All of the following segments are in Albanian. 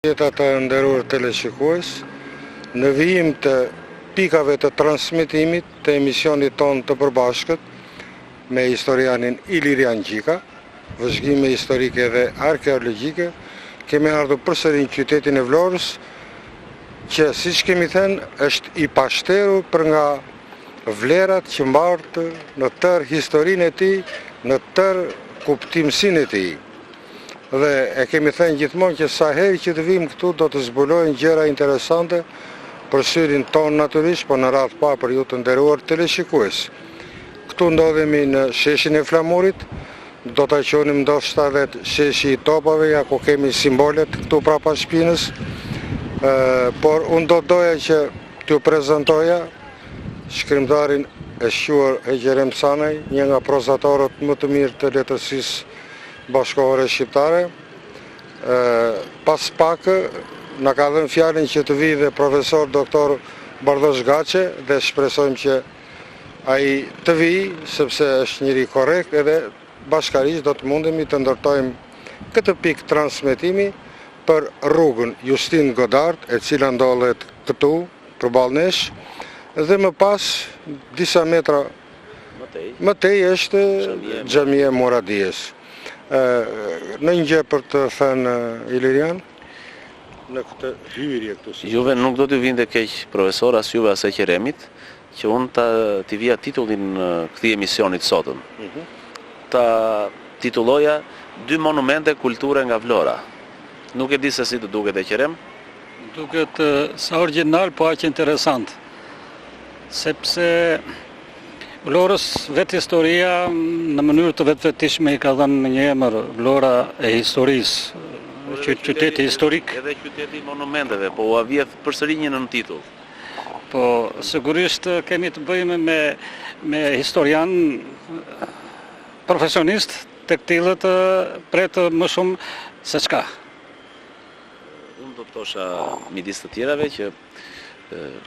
Jeta të nderuar teleshikues, në vijim të pikave të transmitimit të emisionit ton të përbashkët me historianin Ilirian Gjika, vëzhgime historike dhe arkeologjike, kemi ardhur përsëri në qytetin e Vlorës, që siç kemi thënë është i pashterur për nga vlerat që mbartë në tërë historinë e tij, në tërë kuptimsinë e tij. Dhe e kemi thënë gjithmonë që sa herë që të vim këtu do të zbulojnë gjëra interesante për syrin ton natyrisht, po në radhë pa për ju të nderuar teleshikues. Këtu ndodhemi në sheshin e Flamurit, do ta qonim ndoshta edhe sheshi i topave, ja ku kemi simbolet këtu prapa shpinës, por unë do doja që t'ju prezantoja shkrimtarin e shquar Egerem Sanaj, një nga prozatorët më të mirë të letërsisë bashkëkohore shqiptare. Pas pak na ka dhënë fjalën që të vijë dhe profesor doktor Bardosh Gaçe dhe shpresojmë që ai të vijë, sepse është njëri korrekt edhe bashkërisht do të mundemi të ndërtojmë këtë pikë transmetimi për rrugën Justin Godard, e cila ndodhet këtu përballë nesh, dhe më pas disa metra më tej është xhamia e Muradijes. Në një gjë për të thënë Ilirian, në këtë hyrje këtu. Juve nuk do t'ju vinte keq profesor as juve as Egeremit, që unë t'i vija titullin këtij emisionit sotëm. Ta titulloja 2 monumente kulture nga Vlora. Nuk e di se si të duket Egerem. Duket sa original, po aq interesant. Sepse Vlorës vetë historia në mënyrë të vetëvetishme i ka dhënë një emër, Vlora e historisë, qyteti historik. Edhe qyteti i monumenteve, po u avjedh përsëri një nën titull. Po sigurisht kemi të bëjmë me historian profesionist, të këtillët pretë më shumë se çka. Unë do të thosha midis të tjerave që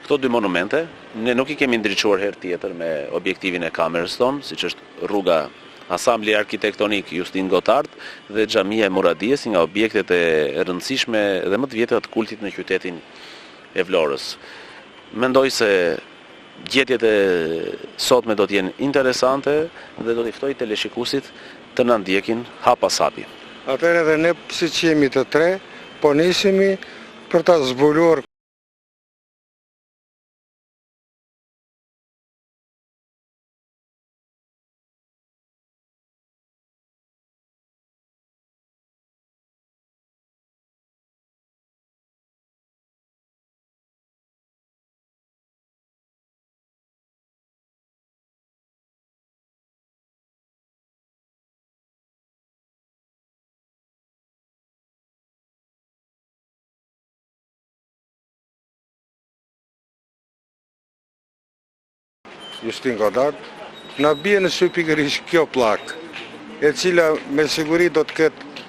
këto 2 monumente, ne nuk i kemi ndriçuar herë tjetër me objektivin e kamerës tonë, siç është rruga Asambli arkitektonik Justin Godard dhe xhamia e Muradijes, nga objektet e rëndësishme dhe më të vjetra të kultit në qytetin e Vlorës. Mendoj se gjetjet e sotme do të jenë interesante dhe do t'i ftoj teleshikuesit të na ndjekin hap pas hapi. Atëherë edhe ne siç jemi të tre, po nisemi për ta zbuluar Justin Godard, na bie në sy pikërisht kjo pllak, e cila me siguri do të ketë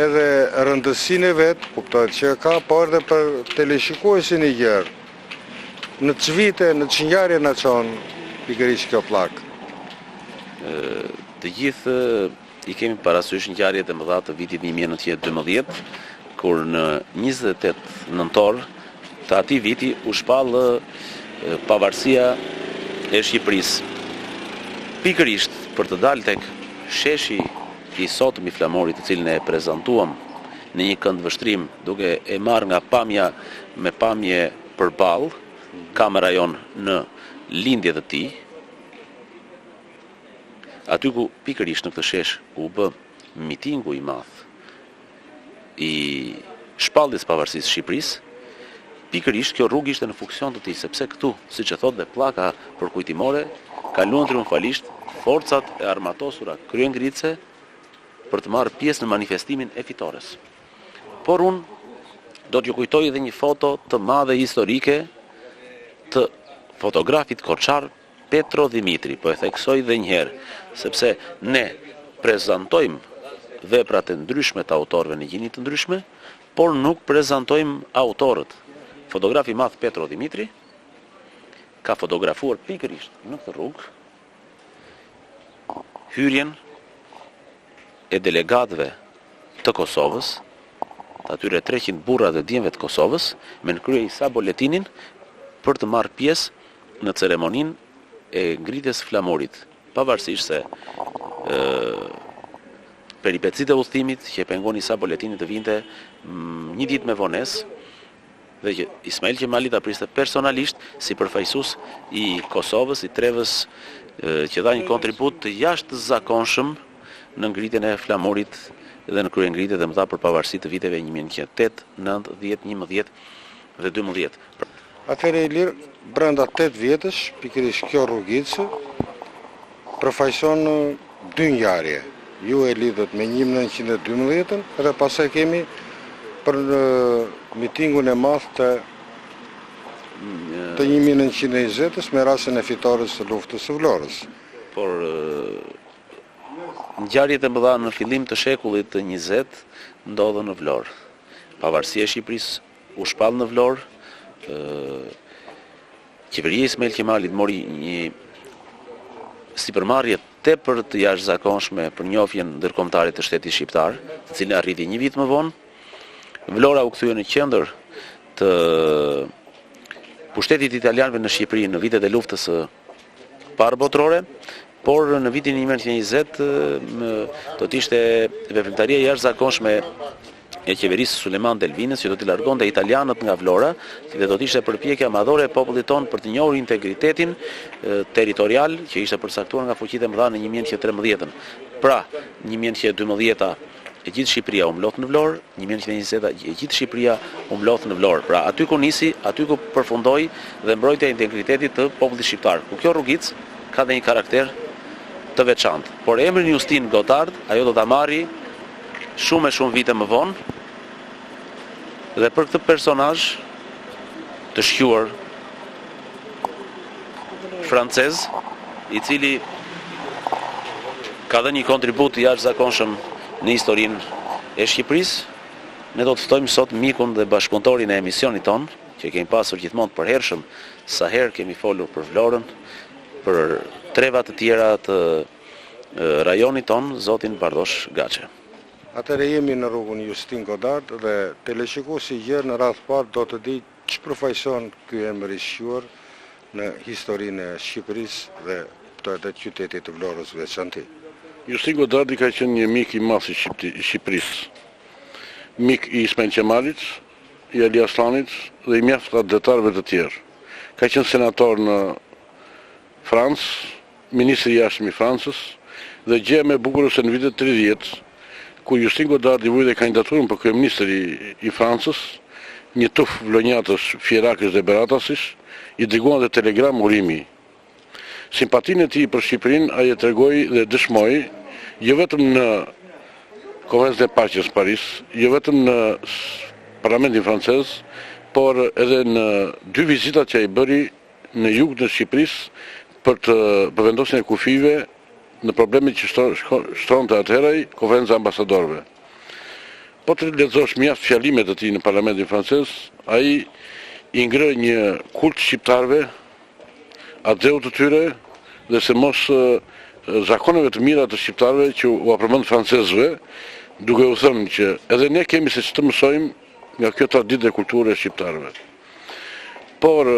edhe rëndësinë e vet, kuptohet që ka, por edhe për teleshikuesin i gjerë. Në çvite, në çngjarje na çon pikërisht kjo pllak. Të gjithë i kemi parasysh ngjarjet e mëdha të vitit 1912, kur në 28 nëntor të atij viti u shpall pavarësia e Shqipërisë. Pikërisht për të dalë tek sheshi i sotëm i Flamurit, të cilin e prezantuam në një këndvështrim duke e marrë nga pamja me pamje përballë, kamera jon në lindjet e tij, aty ku pikërisht në këtë shesh u bë mitingu i madh i shpalljes pavarësisë së Shqipërisë, pikërisht kjo rrugë ishte në funksion të tij, sepse këtu, siç e thotë dhe pllaka përkujtimore, kaluan triumfalisht forcat e armatosura kryengritse për të marrë pjesë në manifestimin e fitores. Por unë do t'ju kujtoj edhe një foto të madhe historike të fotografit koçar Petro Dimitri, po e theksoj edhe një herë, sepse ne prezantojmë veprat e ndryshme të autorëve në gjini të ndryshme, por nuk prezantojmë autorët. Fotografi i madh Petro Dimitri ka fotografuar pikërisht në këtë rrugë hyrjen e delegatëve të Kosovës të atyre 300 burra dhe djemve të Kosovës me nëkrye Isa Boletinin për të marrë pjesë në ceremoninë e ngritjes flamurit, pavarësisht se peripecit e udhëtimit që pengon Isa Boletini të vinte një ditë me vonesë dhe që Ismail Qemali ta priste personalisht si përfaqësues i Kosovës, i trevës që dha një kontribut të jashtëzakonshëm në ngritjen e flamurit dhe në kryengritje dhe më tha për pavarësi të viteve 1908, 9, 10, 11 dhe 12. Atëherë Ilir, brenda 8 vjetësh, pikërisht kjo rrugicë përfaqëson 2 ngjarje. Ju e lidhët me 1912 dhe pastaj kemi për mitingun e madh të 1920 me rastin e fitores të luftës së Vlorës. Por ngjarjet e mëdha në fillim të shekullit të 20 ndodhen në Vlorë. Pavarësia e Shqipërisë u shpall në Vlorë. Qeveria e Ismail Qemalit mori një sipërmarrje tepër të jashtëzakonshme për njohjen ndërkombëtare të shtetit shqiptar, të cilën arriti një vit më vonë. Vlora u kthye në qendër të pushtetit italianëve në Shqipëri në vitet e luftës së parë botërore, por në vitin 1920 do të ishte veprimtaria jashtëzakonshme e qeverisë Suleman Delvinës që do t'i largonte italianët nga Vlora dhe do të ishte përpjekja madhore e popullit tonë për të njohur integritetin territorial që ishte përcaktuar nga fuqitë e mëdha në 1913. Pra, 1912 e gjithë Shqipëria u mblodh në Vlorë, 1920 e gjithë Shqipëria u mblodh në Vlorë. Pra, aty ku nisi, aty ku përfundoi dhe mbrojtja e integritetit të popullit shqiptar. Ku kjo rrugicë ka dhe një karakter të veçantë. Por emrin Justin Gotard, ajo do ta marri shumë e shumë vite më vonë dhe për këtë personazh të shquar francez, i cili ka dhënë një kontribut të jashtëzakonshëm në historinë e Shqipërisë, ne do të ftojmë sot mikun dhe bashkëpunëtorin e emisionit ton, që kemi pasur gjithmonë të përhershëm sa herë kemi folur për Vlorën, për treva të tjera të rajonit ton, zotin Bardosh Gaçe. Atëherë jemi në rrugën Justin Godard dhe teleshikuesi i gjerë në radhë parë do të di ç'përfaqëson ky emër i shquar në historinë e Shqipërisë dhe të qytetit të Vlorës veçanti. Justin Godardi ka qenë një mik i madh i Shqipërisë. Mik i Ismail Qemalit, i Ali Aslanit dhe i mjaft adhetarëve të tjerë. Ka qenë senator në Francë, ministri i jashtëm i Francës dhe gjë më e bukur se në vitet 30, ku Justin Godardi vujte kandidaturën për kryeministër i Francës, një tuf vlonjatës, fierakës dhe beratasish, i dërguan dhe telegram urimi. Simpatinë e tij për Shqipërinë ai e tregoi dhe dëshmoi, jo vetëm në Konferencën e Paqes në Paris, jo vetëm në Parlamentin francez, por edhe në 2 vizitat që ai bëri në jug të Shqipërisë për vendosjen e kufive në problemet që shtronte atëherë Konferenca e Ambasadorëve. Po të lexosh mjaft fjalimet e tij në Parlamentin francez, ai i ngrë një kult shqiptarëve, atëut të tyre dhe se mos zakoneve të mira të shqiptarëve që u apërmend francezëve, duke u thënë që edhe ne kemi se ç'të mësojmë nga kjo traditë dhe kulturë e shqiptarëve. Por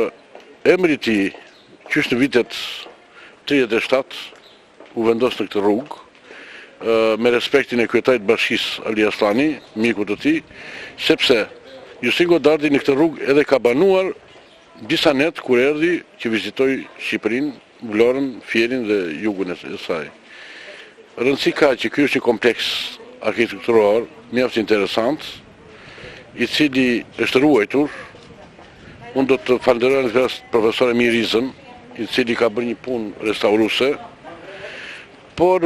emri i tij, qysh në vitet 37 u vendos në këtë rrugë, me respektin e kryetarit të bashkisë Ali Aslani, miku të tij, sepse Justin Godardi në këtë rrugë edhe ka banuar disa net kur erdhi që vizitoi Shqipërinë, Vlorën, Fierin dhe jugun e saj. Rëndësi ka që ky është një kompleks arkitekturor mjaft interesant, i cili është ruajtur. Unë do të falenderoj në profesor Emir Rizën, i cili ka bërë një punë restauruese, por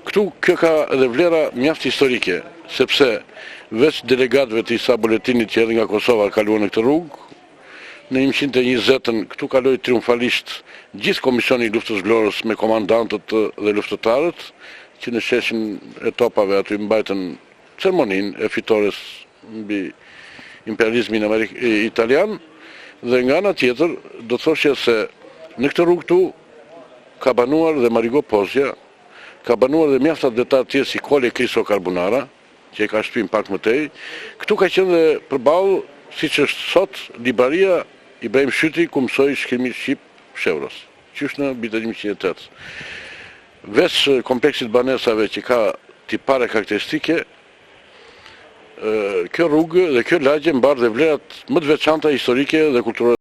këtu kjo ka edhe vlera mjaft historike, sepse veç delegatëve të Isa Boletinit që erdhën nga Kosova kaluan në këtë rrugë, në 1920 këtu kaloi triumfalisht gjithë komisioni i luftës Vlorës me komandantët dhe luftëtarët, që në sheshin e topave aty mbajtën ceremoninë e fitores mbi imperializmin italian, dhe nga ana tjetër do të thoshja se në këtë rrugë këtu ka banuar dhe Marigo Pozja, ka banuar dhe mjaft adhetar tjerë si Kole Kristo Carbonara, që e ka shpim pak më tej. Këtu ka qenë dhe përballë, siç është sot, libraria Ibrahim Shyti ku mësoi shkrimin shqip Shevros, që është në vitin 1908. Veç kompleksit banesave që ka tipare karakteristike, kjo rrugë dhe kjo lagje mbar dhe vlerat më të veçanta historike dhe kulturore.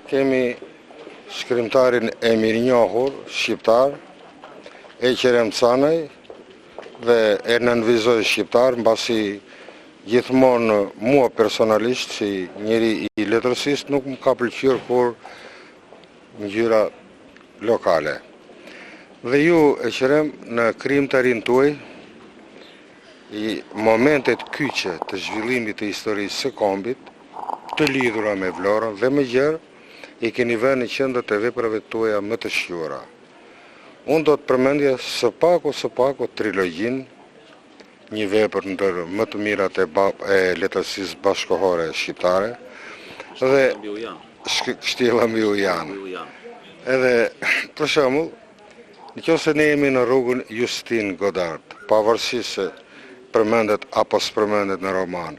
Kemi shkrimtarin e mirënjohur, shqiptar, Eqerem Canaj, dhe e nënvizoj shqiptar, mbasi gjithmonë mua personalisht, si njeri i letërsisë, nuk më ka pëlqyer kur ngjyra lokale. Dhe ju, Eqerem, në krijimtarin tuaj, i momentet kyçe të zhvillimit të historisë së kombit, të lidhura me Vlorën dhe me Gjerë, i keni vënë në qendër të veprave tuaja më të shquara. Unë do të përmendja së paku trilogjin, një vepër ndër më të mirat e letërsisë bashkëkohore shqiptare, dhe Kështjella mbi Ujan. Edhe, për shembull, nëse ne jemi në rrugën Justin Godard, pavarësisht se përmendet apo s'përmendet në roman,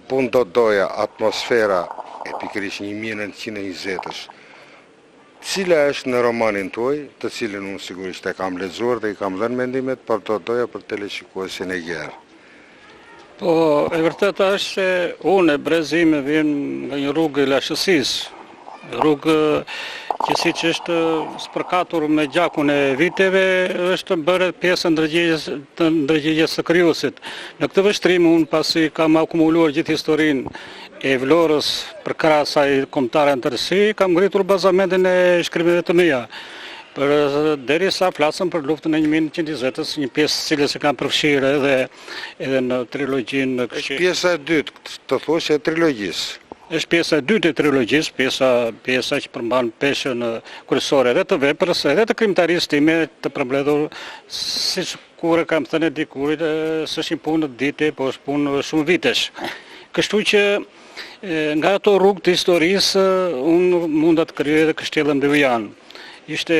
pun do doja atmosfera e pikërisht 1920-sh, cila është në romanin tuaj, të cilin unë sigurisht e kam lexuar dhe i kam dhënë mendimet, por do doja për teleshikuesin e Gjerë. Po, e vërteta është se unë e brezime vjen nga një rrugë e lashësisë, rrugë që siç është spërkatur me gjakun e viteve, është bërë pjesë ndërgjegjes së krijuesit. Në këtë vështrim unë pasi kam akumuluar gjithë historinë e Vlorës për krah asaj kombëtare ndërsi, kam ngritur bazamentin e shkrimeve të mia. Derisa flasëm për luftën e 1920-s, një pjesë cilës e kam përfshirë edhe në trilogjinë. Është pjesa e dytë, të thosh, e trilogjisë. Është pjesa e dytë e trilogjisë, pjesa që përmban peshën kryesore edhe të veprës, edhe të krijimtarisë time të përmbledhur, siç kur e kam thënë dikurit, s'është një punë dite, po është punë shumë vitesh. Kështu që nga ato rrugë të historisë, unë mund të krijoj edhe Kështjellën mbi Ujan. Ishte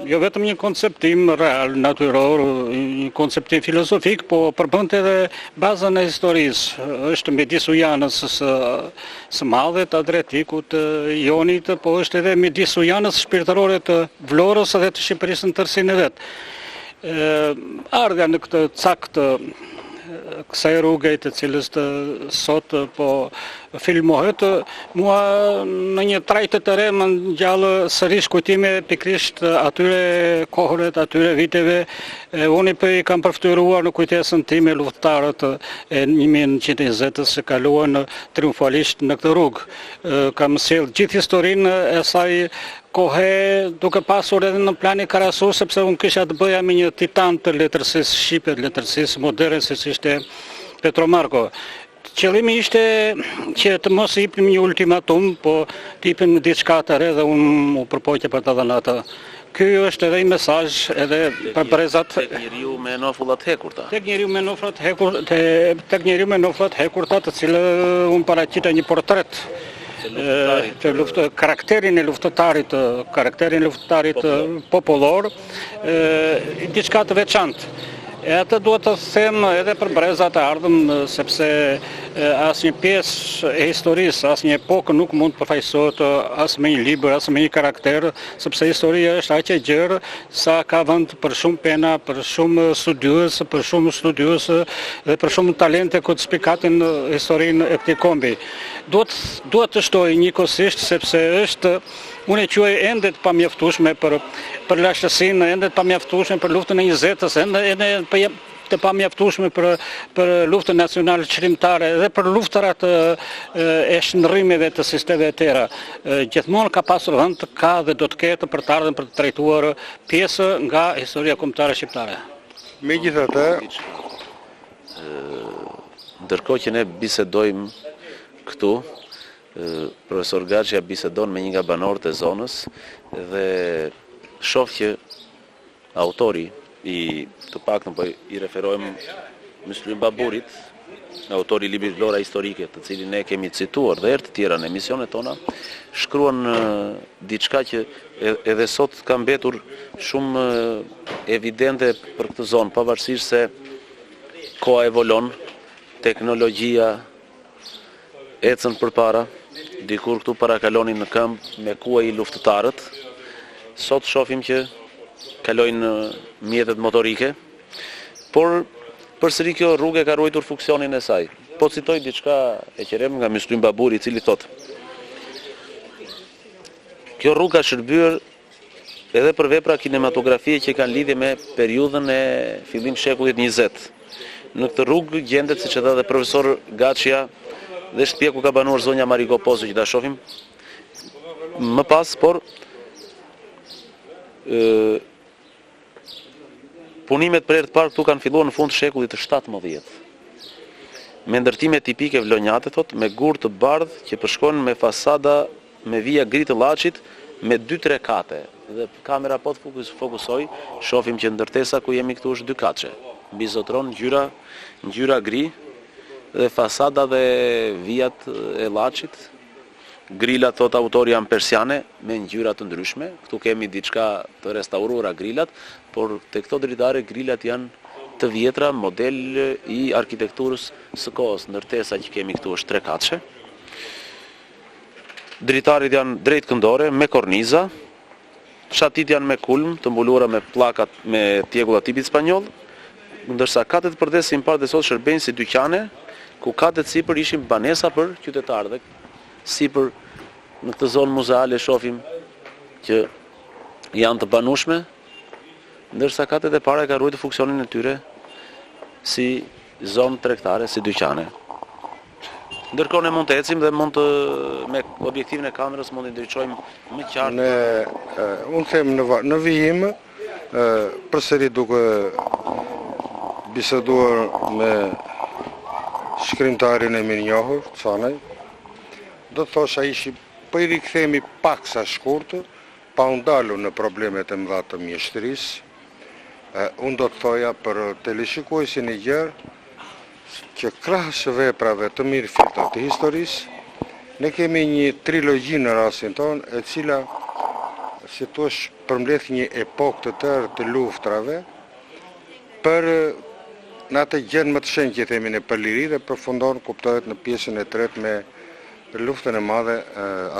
jo vetëm një konceptim real, natyror, një konceptim filozofik, po përbënte edhe bazën e historisë. Është midis Ujanës së madhe, të Adriatikut, Jonit, po është edhe midis Ujanës shpirtërore të Vlorës dhe të Shqipërisë në tërësinë e vet. Ardha në këtë cak të kësaj rruge të cilës sot po filmohet, mua në një trajtë të re më ngjall sërish kujtime pikrisht atyre kohëve, atyre viteve. Unë i kam përftuar në kujtesën time luftëtarët e 1920-s që kaluan triumfalisht në këtë rrugë. Kam sjell gjithë historinë e saj kohe duke pasur edhe në plani krahasor, sepse unë kisha të bëja me një titan të letërsisë shqipe, letërsisë moderne, siç ishte Petromarko. Qëllimi ishte që të mos i jepim një ultimatum, po të jepim diçka të re dhe unë u përpoqja për të dhënë atë. Ky është edhe një mesazh edhe për brezat. Tek njeriu me nofullat hekurta. Tek njeriu me nofullat hekurta, të cilë unë paraqita një portret karakterin e luftëtarit popullor, diçka të veçantë. E atë duhet të them edhe për brezat e ardhëm, sepse asnjë pjesë e historisë, asnjë epokë nuk mund të përfaqësohet as me një libër, as me një karakter, sepse historia është aq e gjerë sa ka vend për shumë pena, për shumë studiues dhe për shumë talente që të spikatin historinë e këtij kombi. Duhet të shtoj njëkohësisht, sepse është, unë e quaj ende të pamjaftueshme për lashësinë, ende të pamjaftueshme për luftën e 20-s, ende të pamjaftueshme për luftën nacionale çlimtare dhe për luftërat e shndrrimeve të sistemeve të tjera. Gjithmonë ka pasur vend, ka dhe do të ketë për të ardhmen për të trajtuar pjesë nga historia kombëtare shqiptare. Megjithatë, ndërkohë që ne bisedojmë këtu, profesor Gaçia bisedon me një nga banorët e zonës dhe shoh që autori të paktën po i referojmë Myslim Baburit, autori i librit Vlora historike, të cilin ne kemi cituar dhe herë të tjera në emisionet tona, shkruan diçka që edhe sot ka mbetur shumë evidente për këtë zonë, pavarësisht se koha evolon, teknologjia ecën përpara, dikur këtu parakalonin në këmbë me kuaj luftëtarët, sot shohim që kalojnë mjetet motorike, por përsëri kjo rrugë ka ruajtur funksionin e saj. Po citoj diçka e qerem nga Myslim Baburi, i cili thotë: kjo rrugë ka shërbyer edhe për vepra kinematografie që kanë lidhje me periudhën e fillim shekullit 20. Në këtë rrugë gjendet, siç e tha dhe profesor Gaçia, dhe shtëpia ku ka banuar zonja Mariko Pozo, që ta shohim më pas, por punimet për herë të parë këtu kanë filluar në fund të shekullit të 17. Me ndërtime tipike vlonjate, thot, me gur të bardhë që përshkojnë me fasada me vija gri të llaçit me 2-3 kate. Dhe kamera po të fokusoj, shohim që ndërtesa ku jemi këtu është 2 katëshe. Mbi zotron ngjyra gri dhe fasada dhe vijat e llaçit. Grilat, thot autori, janë persiane me ngjyra të ndryshme. Këtu kemi diçka të restauruara grilat, por te këto dritare grilat janë të vjetra, model i arkitekturës së kohës. Ndërtesa që kemi këtu është 3 katëshe. Dritarit janë drejt këndore me korniza, shatit janë me kulm të mbuluara me pllakat me tjegulla tipit spanjoll, ndërsa katet përdesin parë dhe sot shërbejnë si dyqane, ku katet sipër ishin banesa për qytetarët. Sipër në këtë zonë muzeale shohim që janë të banueshme, ndërsa katet e para ka ruajtur funksionin e tyre si zonë tregtare, si dyqane. Ndërkohë ne mund të ecim dhe me objektivin e kamerës mund të ndriçojmë më qartë. Unë them në vijim, përsëri duke biseduar me shkrimtarin e mirënjohur, Canaj, do të thosha po i rikthemi pak sa shkurtë, pa u ndalur në problemet e mëdha të mjeshtrisë. Unë do të thoja për teleshikuesin e gjerë që krahas veprave të mirë filta të historisë, ne kemi një trilogji në rastin tonë, e cila, si thua, përmbledh një epokë të tërë të luftrave për në atë gjën më të shenjtë që themi në për liri dhe përfundon, kuptohet, në pjesën e tretë me luftën e madhe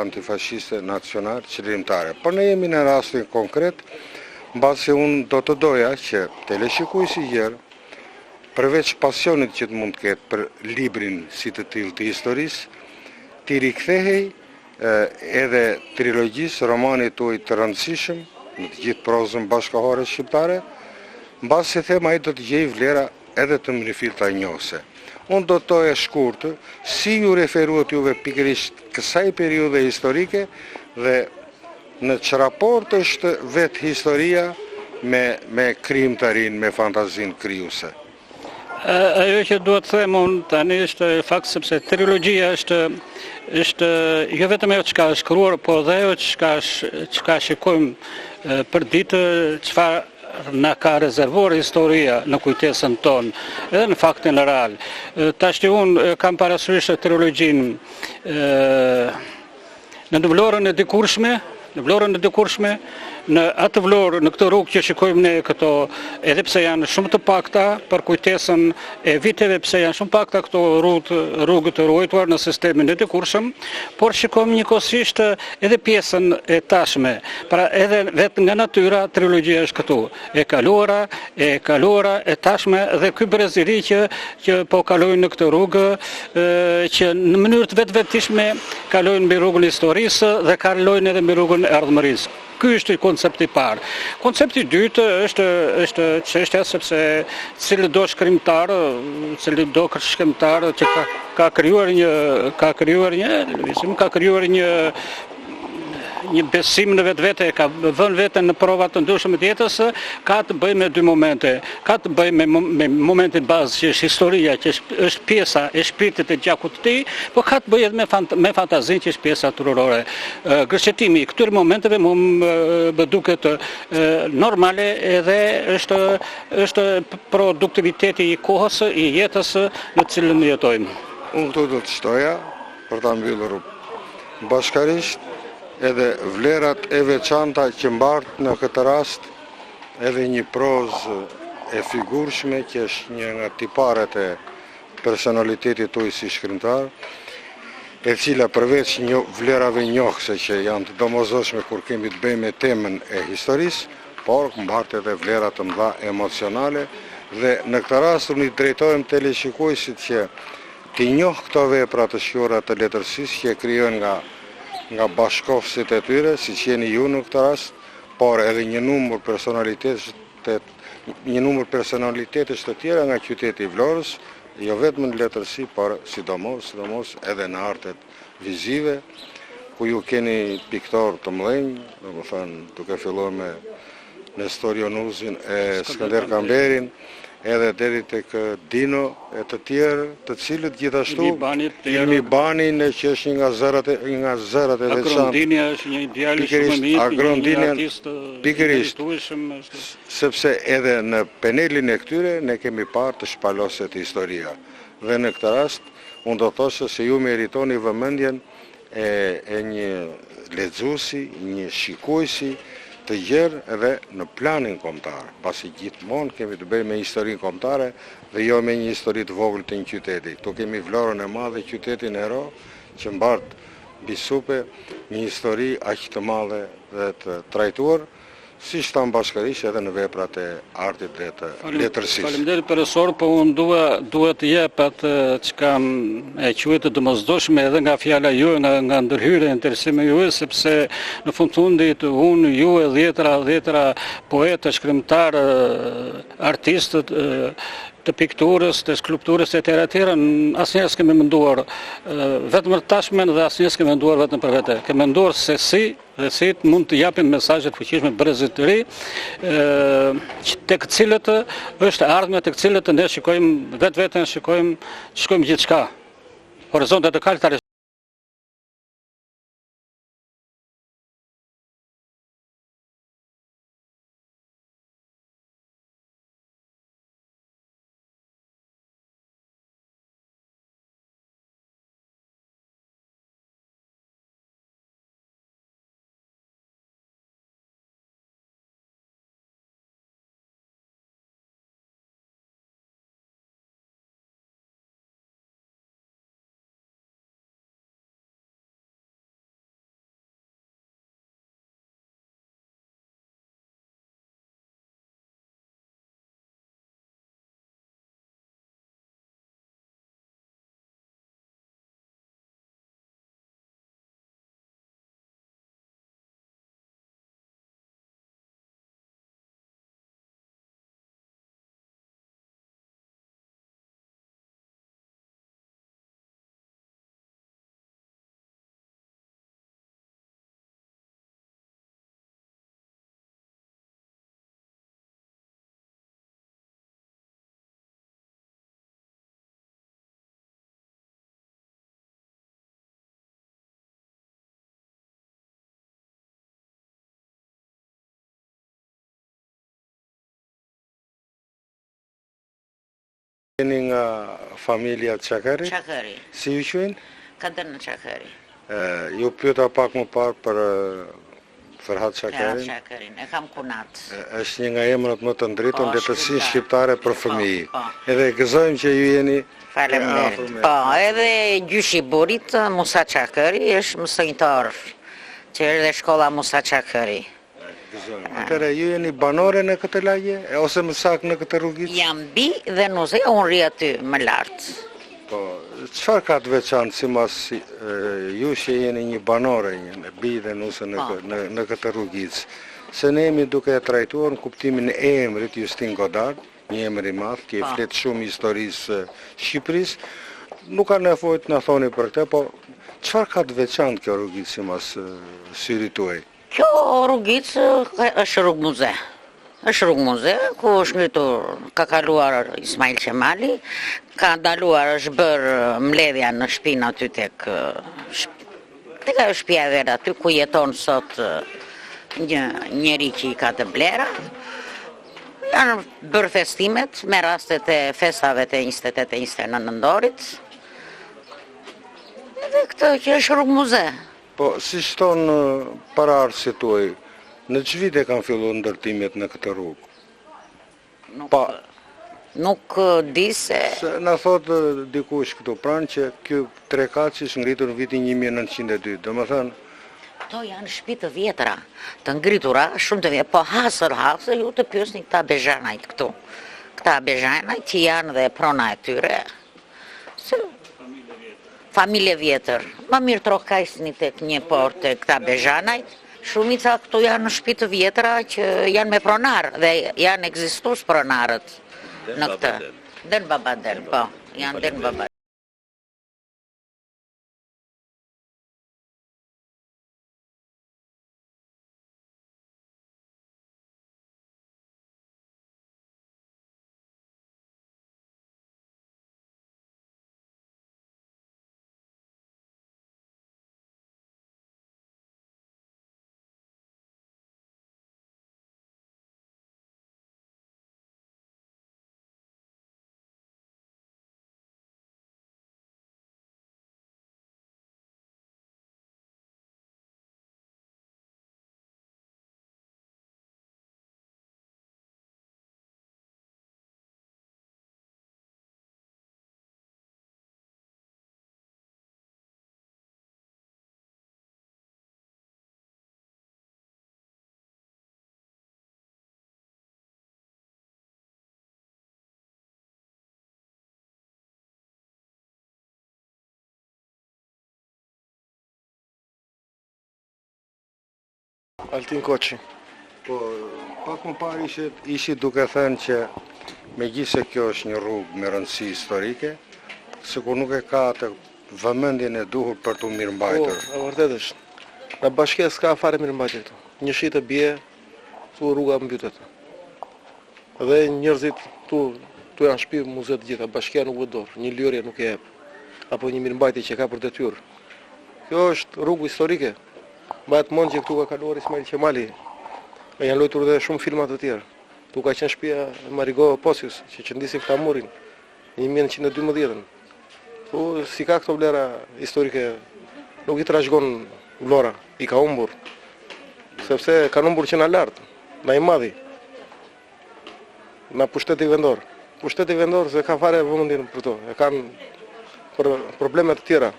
antifashiste nacionale qëllimtare. Por ne jemi në rastin konkret, mbasi unë do të doja që teleshikuesi i gjerë, përveç pasionit që të mund të ketë për librin si të tillë të historisë, t'i rikthehej edhe trilogjisë, romanit tuaj të rëndësishëm në të gjithë prozën bashkëkohore shqiptare, mbasi them ai do të gjejë vlera edhe të mirëfillta njohëse. Unë do të toja shkurtë, si ju referuat juve pikërisht kësaj periudhe historike dhe në që raport është vetë historia me krijimtarin, me fantazin krijuese. Ajo që duhet të them unë tani është fakt sepse trilogjia është jo vetëm ajo çka është shkruar, por edhe ajo çka shikojmë për ditë, çfarë na ka rezervuar historia në kujtesën tonë, edhe në faktin real. Tash unë kam parasysh trilogjinë në Vlorën e dikurshme, në atë Vlorë, në këtë rrugë që shikojmë ne këto, edhe pse janë shumë të pakta për kujtesën e viteve, pse janë shumë pakta këto rrugë të ruajtura në sistemin e dikurshëm, por shikojmë njëkohësisht edhe pjesën e tashme. Pra edhe vetë nga natyra trilogjia është këtu, e kaluara, e tashme, dhe ky breziri që po kalojnë në këtë rrugë, që në mënyrë të vetëvetishme kalojnë mbi rrugën e historisë dhe kalojnë edhe mbi rrugën e ardhmërisë. Ky është koncepti i parë. Koncepti i dytë është çështja sepse cili do shkrimtar që ka krijuar një një besim në vetvete, ka vënë veten në prova të ndryshme të jetës, ka të bëjë me dy momente. Ka të bëjë me momentin bazë që është historia, që është pjesa e shpirtit të gjakut të tij, por ka të bëjë me fantazinë që është pjesa turorore. Gërshëtimi i këtyre momenteve më duket normale edhe është produktiviteti i kohës, i jetës në cilën jetojmë. Unë këtu do të shtoja për ta mbyllur bashkarisht edhe vlerat e veçanta që mbart në këtë rast, edhe një prozë e figurshme që është një nga tiparet e personalitetit tuaj si shkrimtar, e cila përveç vlerave njohëse që janë të domosdoshme kur kemi të bëjmë me temën e historisë, por mbart edhe vlera të mëdha emocionale, dhe në këtë rast unë i drejtohem teleshikuesit që të njohë këto vepra të shqura të letërsisë që krijojnë nga bashkofësit e tyre, si që jeni ju në këtë rast, por edhe një numër personalitetesh të tjera nga qyteti i Vlorës, jo vetëm në letërsi, por sidomos edhe në artet vizive, ku ju keni piktor të mëdhenj, domethënë duke filluar me Nestor Jonuzin e Skënder Kamberin, edhe deri tek Dino e të tjerë, të cilët gjithashtu Ilmi Bani që është një nga zërat e veçantë. Agrondinia është një djalë shumë i mirë, një artist pikërisht, sepse edhe në penelin e këtyre ne kemi parë të shpaloset historia. Dhe në këtë rast, unë do thoshe se ju meritoni vëmendjen e një lexuesi, një shikuesi të gjerë edhe në planin kombëtar, pasi gjithmonë kemi të bëjmë me historinë kombëtare dhe jo me një histori të vogël të një qyteti. Këtu kemi Vlorën e madhe, qytetin e ro, që mbart mbi supe një histori aq të madhe dhe të trajtuar, si shtanë bashkërisht edhe në veprat e artit dhe të letërsisë. Faleminderit profesor, po unë duhet të jep atë çka e quhet të domosdoshme edhe nga fjala juaj, nga ndërhyrja e interesimit juaj, sepse në fundit unë, ju e dhjetra poetë, shkrimtarë, artistët të pikturës, të skulpturës e tjera, asnjëherë s'kemi menduar vetëm tashmen dhe asnjëherë s'kemi menduar vetëm për vete. Kemi menduar se si mund të japim mesazhe të fuqishme brezit të ri, tek cilët është ardhmja, tek cilët ne shikojmë vetveten, shikojmë gjithçka. Horizontet e kaltare. Jeni nga familja Çakari? Çakari. Si ju quajnë? Kaderna Çakari. Ju pyeta pak më parë për Ferhat Çakarin. Ferhat Çakarin, e kam kunat. Është një nga emrat më të ndritën letërsinë shqiptare për fëmijë. Edhe gëzojmë që ju jeni. Faleminderit. Po, edhe gjyshi burit Musa Çakari është mësonjtar, që është dhe shkolla Musa Çakari. Atëre, ju jeni banore në këtë lagje, ose më saktë në këtë rrugicë? Jam bi dhe nuze, unë ri aty më lartë. Po, çfarë ka të veçantë simas ju që jeni një banore, një bi dhe nuse në këtë rrugicë? Se ne jemi duke e trajtuar në kuptimin e emrit Justin Godard, një emër i madh, që flet shumë historisë Shqipërisë. Nuk ka nevojë të na thoni për këtë, po Çfarë ka të veçantë kjo rrugicë sipas syrit tuaj? Kjo rrugicë është rrugë muze. Është rrugë muze, ku është ngritur, ka kaluar Ismail Qemali, ka ndaluar, është bërë mbledhja në shtëpinë aty tek ajo shtëpia e vet aty ku jeton sot një njeri që i ka të blera. Janë bërë festimet me rastet e festave të 28 e 29 nëndorit. Edhe këtë që është rrugë muze. Po, si shton paraardhësit tuaj, në ç'vit vite kanë filluar ndërtimet në këtë rrugë? Nuk di se... Na thot dikush këtu pranë që ky trekaç është ngritur në vitin 1902, domethënë Këto janë shtëpi të vjetra, të ngritura, shumë të vjetra, po hasër ju të pyesni këta bezhanajt këtu. Këta bezhanajt që janë dhe prona e tyre. Familje vjetër. Më mirë trokajsni tek një portë të këta bezhanajt. Shumica këtu janë shtëpi të vjetra që janë me pronar dhe janë ekzistus pronarët në këtë. Den Babadel, po, janë Den Babadel. Altin Koçi. Po, pak më parë ishi duke thënë që megjithëse kjo është një rrugë me rëndësi historike, sikur nuk e ka atë vëmendjen e duhur për të mirëmbajtur. Po, e vërtet është. Në bashkë s'ka fare mirëmbajtje këtu. Një shi të bie, tu rruga mbytet. Dhe njerëzit tu janë shtëpi, muze të gjitha, bashkia nuk vë dorë, një lirje nuk e jep, apo një mirëmbajtje që ka për detyrë. Kjo është rrugë historike. Bëhet mend që këtu ka kaluar Ismail Qemali. Janë luajtur dhe shumë filma të tjerë. Tu ka qenë shtëpia e Marigo Posius, që qëndisin këta murin në 1912. Tu si ka këto vlera historike, nuk i trashëgon vlora, i ka humbur. Sepse kanë humbur që na lart, na i madhi. Na pushteti vendor. Pushteti vendor se ka fare vëmendjen për to. E kanë për probleme të tjera.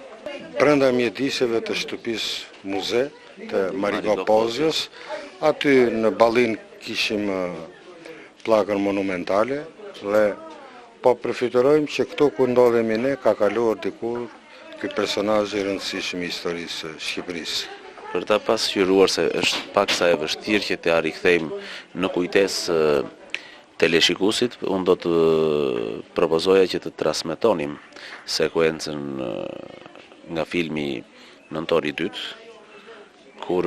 Brenda mjediseve të shtëpisë muze të Marigo Pozios, aty në ballin kishim pllakën monumentale dhe po përfitojmë që këtu ku ndodhemi ne ka kaluar dikur ky personazh i rëndësishëm i historisë së Shqipërisë. Për ta pasqyruar se është paksa e vështirë që t'ia rikthejmë në kujtesë teleshikuesit, unë do të propozoja që të transmetonim sekuencën nga filmi Nëntori 2, kur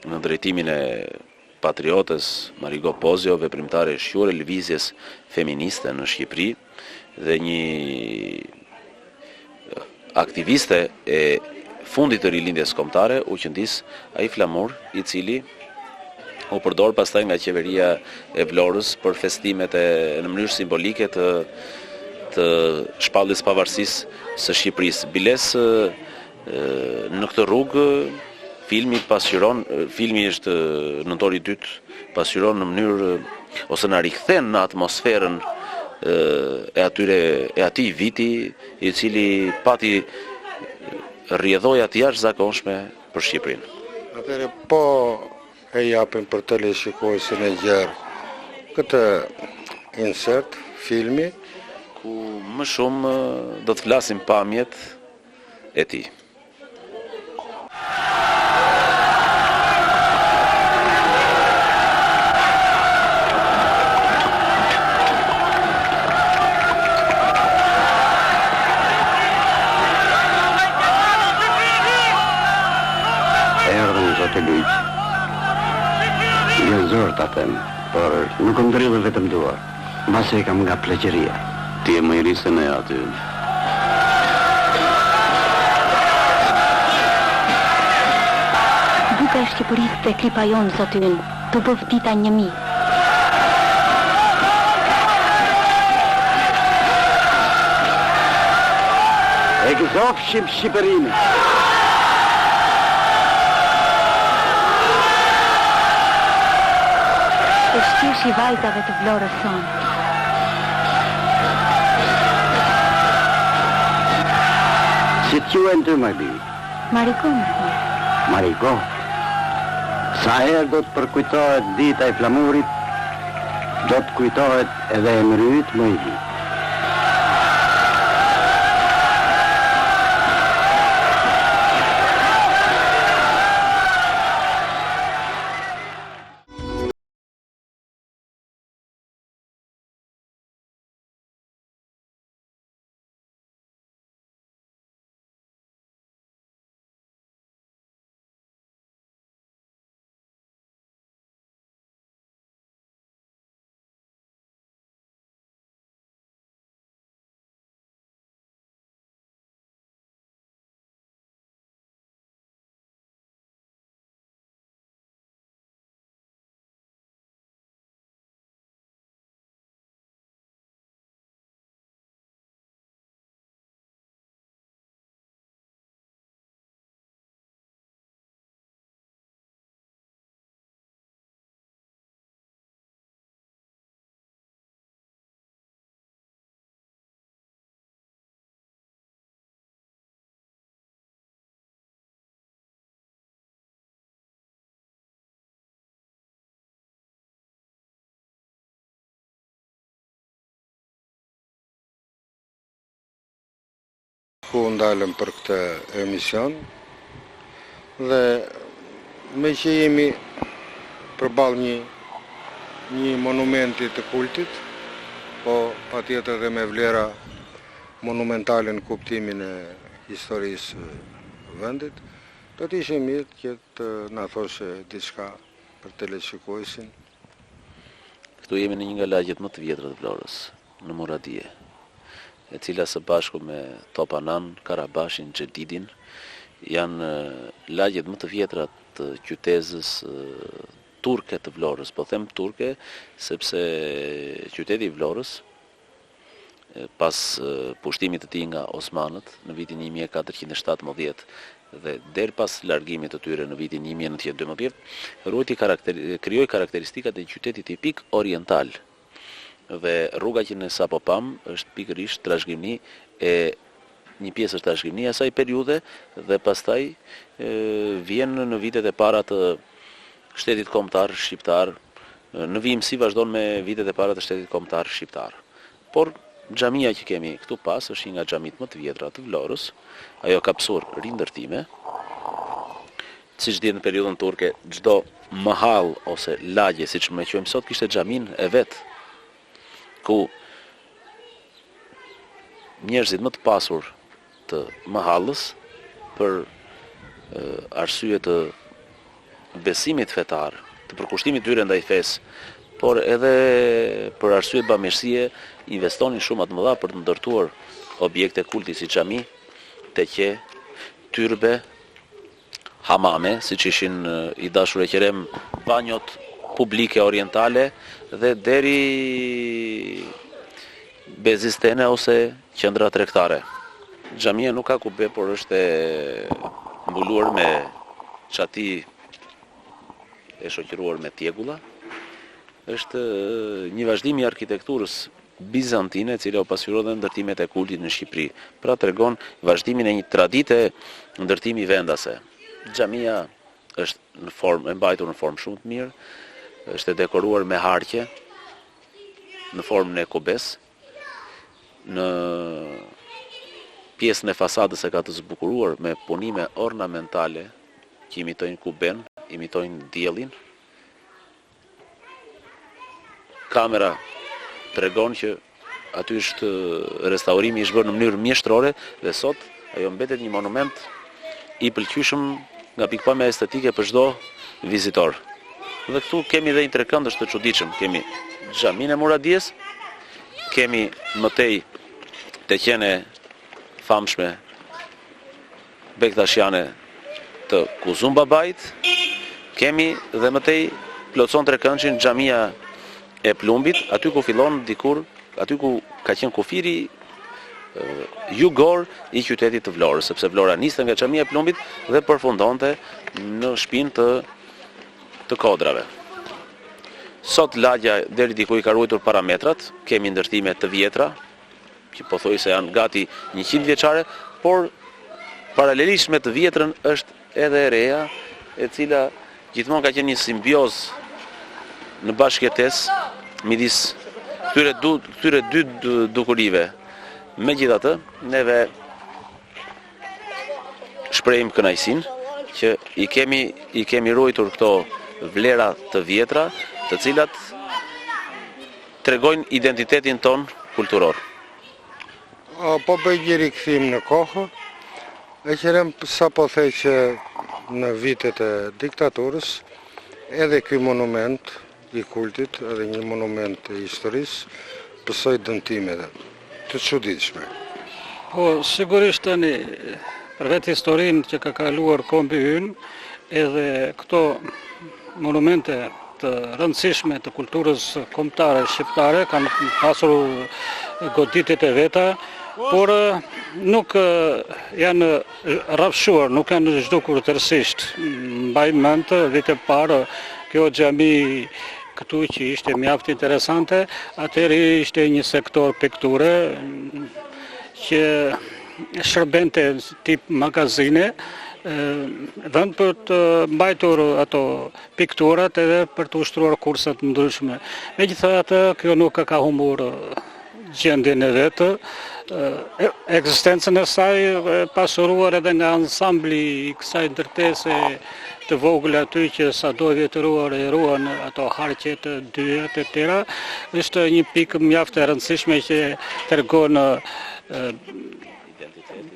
në drejtimin e patriotes Marigo Pozio, veprimtare shqiptare lëvizjes feministe në Shqipëri dhe një aktiviste e fundit të rilindjes kombëtare u qëndis ai flamur i cili u përdor pastaj nga qeveria e Vlorës për festimet në mënyrë simbolike të shpalljes pavarësisë së Shqipërisë. Biles në këtë rrugë filmi është Nëntori 2 pasqyron në mënyrë ose na rikthen në atmosferën e atij viti i cili pati rrjedhoja të jashtëzakonshme për Shqipërinë. Atëherë po e japim për teleshikuesin e gjerë këtë insert filmi ku më shumë do të flasim pamjet e tij. të liq. Jo zor ta them, por nuk më ndrydhe vetëm duar. Mbase e kam nga pleqeria. Ti e më i ri se ne aty. Buka e Shqipërisë te klipa jonë zotyn, të bëv dita 1000. E gëzofshim Shqipërinë. E shqish i vajzave të Vlorës sonë. Si të quen ty, Marbi? Mariko, më thonë. Mariko? Sa herë do të përkujtohet dita e flamurit, do të kujtohet edhe emëryt më i di. Ku ndalëm për këtë emision dhe me që jemi përballë një monumenti të kultit, po patjetër dhe me vlera monumentale në kuptimin e historisë vendit, do të ishte mirë që të na thoshe diçka për teleshikuesin. Këtu jemi në një nga lagjet më të vjetra të Vlorës, në Muradije, e cila së bashku me Topanan, Karabashin, Xhelidin, janë lagjet më të vjetra të qytetës turke të Vlorës. Po them turke sepse qyteti i Vlorës, pas pushtimit të tij nga Osmanët në vitin 1417 dhe deri pas largimit të tyre në vitin 1912, krijoi karakteristikat e qytetit tipik oriental. Dhe rruga që ne sapo pam është pikërisht trashëgimi e një pjesë është trashëgimi e asaj periudhe dhe pastaj vjen në vitet e para të shtetit kombëtar shqiptar. Në vijimsi vazhdon me vitet e para të shtetit kombëtar shqiptar. Por xhamia që kemi këtu pas është një nga xhamit më të vjetra të Vlorës. Ajo ka pasur rindërtime. Siç dihet në periudhën turke, çdo mahall ose lagje, siç më quajmë sot, kishte xhamin e vet, ku njerëzit më të pasur të mahallës për arsye të besimit fetar, të përkushtimit tyre ndaj fesë, por edhe për arsye bamirësie investonin shumë të mëdha për të ndërtuar objekte kulti si xhami, teqe, tyrbe, hamame, siç ishin i dashur e qerem banjot publike orientale dhe deri bezistene ose qendra tregtare. Xhamia nuk ka kube, por është mbuluar me çati e shoqëruar me tjegulla. Është një vazhdim i arkitekturës bizantine, e cila u pasqyroi dhe ndërtimet e kultit në Shqipëri. Pra tregon vazhdimin e një tradite ndërtimi vendase. Xhamia është në formë e mbajtur në formë shumë të mirë, është e dekoruar me harqe në formën e kubes. Në pjesën e fasadës e ka të zbukuruar me punime ornamentale që imitojnë kuben, imitojnë diellin. Kamera tregon që aty është restaurimi i bërë në mënyrë mjeshtrore dhe sot ajo mbetet një monument i pëlqyeshëm nga pikpamja estetike për çdo vizitor. Dhe këtu kemi dhe interkëndësh të çuditshëm. Kemi xhaminë e Muradies, kemi mëtej të qene famshme Bektashiane të Kuzum Babait, kemi dhe mëtej plotson Trekëndshin xhamia e Plumbit, aty ku fillon dikur, aty ku ka qenë kufiri jugor i qytetit të Vlorës, sepse Vlora niste nga xhamia e Plumbit dhe përfundonte në shpinë të Kodrave. Sot lagja deri diku i ka ruajtur parametrat, kemi ndërtime të vjetra, që po thoj se janë gati 100 vjeçare, por paralelisht me të vjetrën është edhe e reja, e cila gjithmonë ka qenë një simbioz në bashkëjetesë midis këtyre dy dukurive. Megjithatë, neve shprehim kënaqësinë që i kemi ruajtur këto vlera të vjetra, të cilat tregojnë identitetin ton kulturor. Po bëj një rikthim në kohë, e qërem sa po thej që në vitet e diktaturës, edhe ky monument i kultit, edhe një monument e historisë, pësoj dëmtime të çuditshme. Po, sigurisht tani, për vetë historinë që ka kaluar kombi ynë, edhe këto monumente të rëndësishme të kulturës kombëtare shqiptare kanë pasur goditit e veta, por nuk janë rrafshuar, nuk janë zhdukur tërësisht. Mbaj mend vite parë kjo xhami këtu që ishte mjaft interesante, atëherë ishte një sektor pikture që shërbente tip magazine, vend për të mbajtur ato pikturat edhe për të ushtruar kurset ndryshme. Megjithatë, kjo nuk ka humbur gjendjen e vetë, ekzistencën e saj pasuruar edhe nga ansambli i kësaj ndërtese të vogël aty që sado vjetëruar e ruan ato harqet, dyert e tjera, është një pikë mjaft e rëndësishme që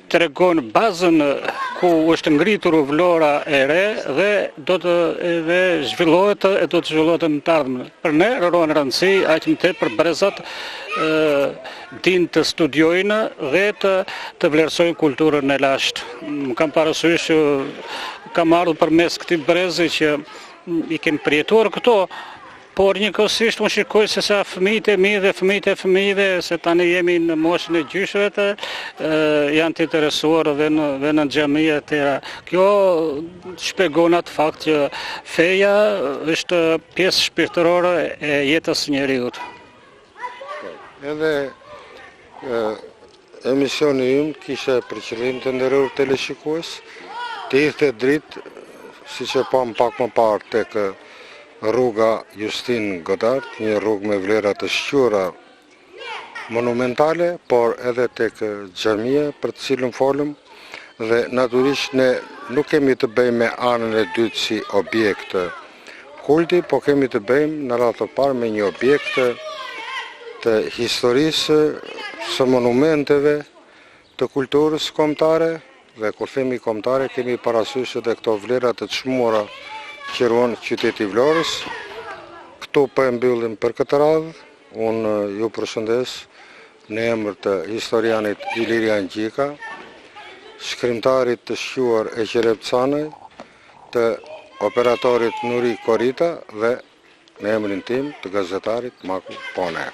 tregon bazën ku është ngritur Vlora e re dhe do të zhvillohet në të ardhmen. Për ne rron rëndësi aq më tepër brezat din të studiojnë dhe të vlerësojnë kulturën e lashtë. Më kam parasysh kam ardhur përmes këtij brezi që i kemi përjetuar këto, por njëkohësisht unë shikoj se sa fëmijët e mi dhe fëmijët e fëmijëve, se tani jemi në moshën e gjyshëve, janë të interesuar dhe në xhamia e tjera. Kjo shpjegon atë fakt që feja është pjesë shpirtërore e jetës së njeriut. Edhe emisioni im kishe për qëllim të nderuar teleshikues, të ishte dritë, siç e pam pak më parë tek rruga Justin Godard, një rrugë me vlera të shquara monumentale, por edhe tek xhamia për të cilën folëm, dhe natyrisht ne nuk kemi të bëjmë me anën e dytë si objekt kulti, po kemi të bëjmë në radhë të parë me një objekt të historisë, së monumenteve të kulturës kombëtare, dhe kur themi kombëtare kemi parasysh edhe këto vlera të çmuara që ruan qyteti Vlorës. Këtu po e mbyllim për këtë radhë. Unë ju përshëndes në emër të historianit Ilirian Gjika, shkrimtarit të shquar Eqerep Canaj, të operatorit Nuri Korita dhe në emrin tim të gazetarit Maku Pone.